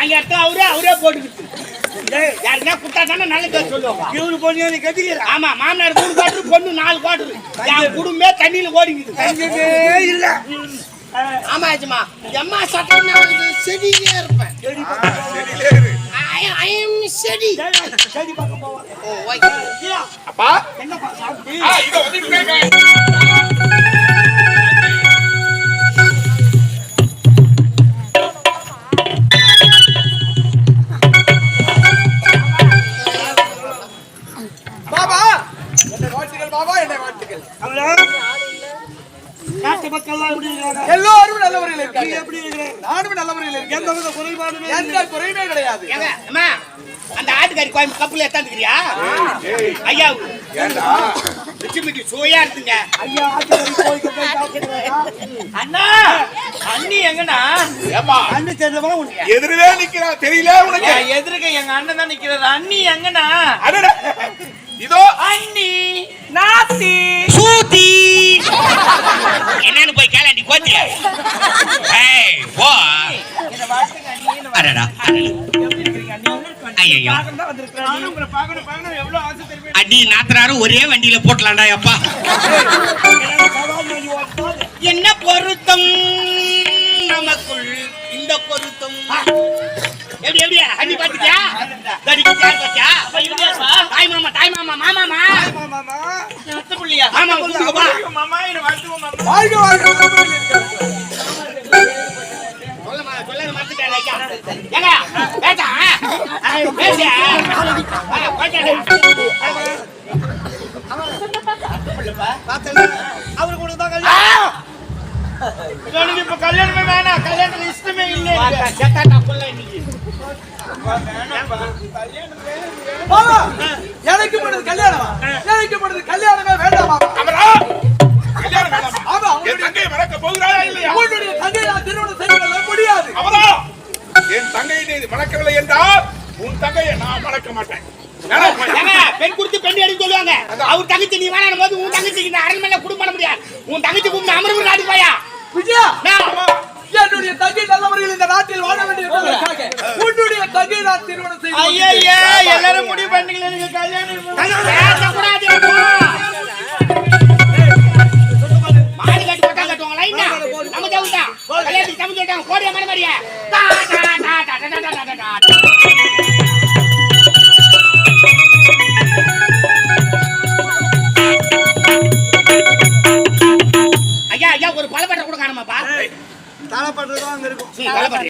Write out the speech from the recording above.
வாங்கி எடுத்து அவரே போட்டுக்கிட்டு யாருன்னா குட்டா தானே நல்ல சொல்லுவாங்க. இவரு பொண்ணு நீ கட்டிக்கிற. ஆமா, மாமனார் 3 குவாட்டர், பொண்ணு 4 குவாட்டர். என் குடும்பமே தண்ணியில ஓடிக்குது. தங்கமே இல்ல. ஆமா ஆச்சுமா, எம்மா சட்டம் செடியிலே இருப்பேன். செடி சரி பக்கம் போவா. ஓ ஓகே. அப்பா என்னப்பா சாப்பிட்டு? இத வந்துட்டேங்க. பாபா என்ன வாழ்த்துக்கள் பாபா, என்ன வாழ்த்துக்கள். நாட்டு மக்கள் எப்படி இருக்காங்க? எல்லாரும் நல்லவர்கள் நீ இருக்காங்க. எப்படி இருக்கிற? நானும் நல்லவர்கள் இருக்கேன். எந்த வித குறைபாடுமே எந்த குறையுமே கிடையாது. ஏங்க அம்மா, அந்த ஆட்டுக்கறி கோயம் கப்புல எத்தாந்துக்கிறியா ஐயா? ஏண்டா மிட்டி சுவையா இருக்குங்க. ஐயா ஆட்டுக்கறி போய் சாப்பிடுறாயா? அண்ணா அண்ணி எங்கண்ணா? ஏமா அண்ணன் தெரிஞ்சவங்க உனக்கு எதிரவே நிக்கிறா தெரியல உனக்கு? எதிர்க்க எங்க அண்ணன் தான் நிக்கிறாரு. அண்ணி எங்கண்ணா? அடடே இதோ அண்ணி நாத்தி சூத்தி என்னன்னு போய் கேளாண்டி கோத்தி. ஏய் போ. இந்த வார்த்தைக்கு அண்ணி வரடா. எப்படி இருக்கீங்க அண்ணி? ஐயோ தான் வந்திருக்காங்க. நானும் உங்களை பார்க்கணும் எவ்வளவு ஆசை தெரியும். அண்ணி நாத்தனாரும் ஒரே வண்டியில போட்டலாம்டா அப்பா. என்ன பொருத்தம் நமக்குள் இந்த பொருத்தம். எப்படி அண்ணி பாத்துக்கியா? தடிக்கு யார் பாத்தியா? தாய் மாமா மாமாமா மாமா அத்தை புள்ளியா? மாமா கூப்பிடுங்க பா. மாமா என்ன வாழ்த்துவோம் மாமா. வாழ்க வாழ்க நல்லவர்கள் இருக்காங்க. சொல்ல மறந்துட்டேன் ஐயா. ஏங்க பேட்டா பேசியா அவருக்கு கூட தான் கல்யாணம். எனக்கு இப்ப கல்யாணமே வேணாம். கல்யாணம் இஷ்டமே இல்லை. செத்தாட்டா புள்ள இன்னைக்கு. பாபா எனக்கு பண்ணது கல்யாணமா? எனக்கு பண்ணது கல்யாணமே வேண்டாமா? அமரா கல்யாணம் வேண்டாமா? ஆமா உன் தங்கையை மறக்க போகிறாயா இல்லையா? உன்னுடைய தங்கையை நான் திருமணம் செய்து கொள்ள முடியாது. அமரா என் தங்கையை நீ மறக்கவில்லை என்றால் உன் தங்கையை நான் மறக்க மாட்டேன். ஏங்க பெண் கொடுத்து பெண் எடுத்து சொல்லுவாங்க. அவர் தங்கச்சி நீ வேணாம் போது உன் தங்கச்சிக்கு இந்த அரண்மனையில குடும்பம் பண்ண முடியாது. உன் தங்கச்சி கூப்பிட்டு அமர்வு நாடு போயா விஜயா. என்னுடைய தங்கை நல்லவர்கள் இந்த நாட்டில் வாழ வேண்டியதற்காக உன்னுடைய தங்கை நான் திருமணம் செய்து ஐயா எல்லாரும் முடிவு பண்ணீங்களா? நீங்க கல்யாணம் பேசக்கூடாது. மாடு கட்டி கொட்டா கட்டுவாங்களா? என்ன நம்ம தேவைதான் கல்யாணத்துக்கு தமிழ் சொல்லிட்டாங்க. கோடிய மன மாதிரியா ஐயா ஒரு பலப்பட்ட கூட காணுமாப்பா. தலை பண்றதும் அங்க இருக்கும். பலப்பட்ட